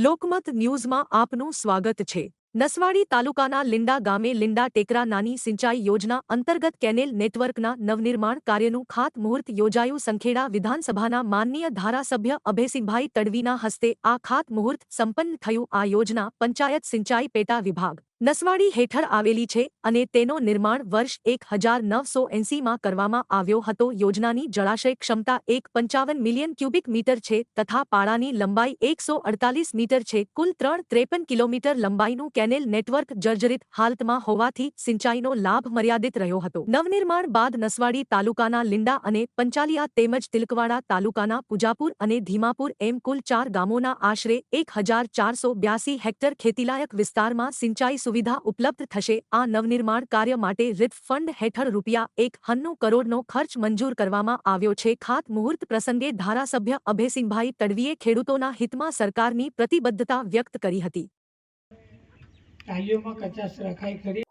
લોકમત ન્યૂઝમાં આપનું સ્વાગત છે। નસવાડી તાલુકાના લીંડા ગામે લીંડા ટેકરા નાની સિંચાઈ યોજના અંતર્ગત કેનેલ નેટવર્કના નવનિર્માણ કાર્યનું ખાતમુહૂર્ત યોજાયું। સંખેડા વિધાનસભાના માનનીય ધારાસભ્ય અભયસિંહભાઈ તડવીના હસ્તે આ ખાતમુહૂર્ત સંપન્ન થયું। આ યોજના પંચાયત સિંચાઈ પેટા વિભાગ નસવાડી હેઠળ આવેલી છે અને તેનો નિર્માણ વર્ષ 1980માં કરવામાં આવ્યો હતો। યોજનાની જળાશય ક્ષમતા 1.55 મિલિયન ક્યુબિક મીટર છે તથા પાળાની લંબાઈ 148 મીટર છે। કુલ 353 કિલોમીટર લંબાઈનું કેનેલ નેટવર્ક જર્જરિત હાલતમાં હોવાથી સિંચાઈનો લાભ મર્યાદિત રહ્યો હતો। નવનિર્માણ બાદ નસવાડી તાલુકાના લીંડા અને પંચાલિયા તેમજ તિલકવાડા તાલુકાના પૂજાપુર અને ધીમાપુર એમ કુલ 4 ગામોના આશરે 1482 હેક્ટર ખેતીલાયક વિસ્તારમાં સિંચાઈ સુવિધા ઉપલબ્ધ થશે। આ નવનિર્માણ કાર્ય માટે રીફ ફંડ હેઠળ ₹91 કરોડનો ખર્ચ મંજૂર કરવામાં આવ્યો છે। ખાતમુહૂર્ત પ્રસંગે ધારાસભ્ય અભયસિંહભાઈ તડવીએ ખેડૂતોના હિતમાં સરકારની પ્રતિબદ્ધતા વ્યક્ત કરી હતી।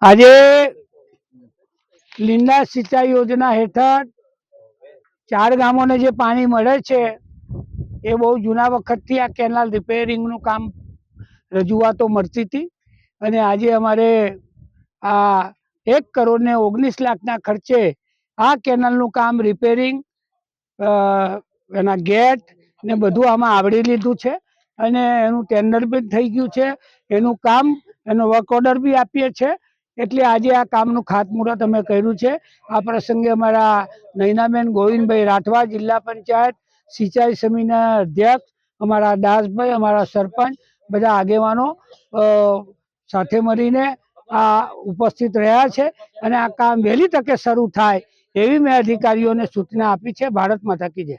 આજે લીંડા સિંચાઈ યોજના હેઠળ 4 ગામોને જે પાણી મળે છે એ બહુ જૂના વખતથી આ કેનાલ રિપેરિંગનું કામ રજૂઆતો મળતી હતી અને આજે અમારે આ 1,19,00,000ના ખર્ચે આ કેનાલનું કામ રિપેરિંગ એના ગેટ ને બધું આમાં આવરી લીધું છે અને એનું ટેન્ડર બી થઈ ગયું છે। એનું કામ એનો વર્ક ઓર્ડર બી આપીએ છે એટલે આજે આ કામનું ખાતમુહૂર્ત અમે કર્યું છે। આ પ્રસંગે અમારા નૈનાબેન ગોવિંદભાઈ રાઠવા, જિલ્લા પંચાયત સિંચાઈ સમિતિના અધ્યક્ષ, અમારા દાસભાઈ, અમારા સરપંચ, બધા આગેવાનો સાથે મળીને આ ઉપસ્થિત રહ્યા છે અને આ કામ વહેલી તકે શરૂ થાય એવી મેં અધિકારીઓને સૂચના આપી છે। ભારત માતા કી જય।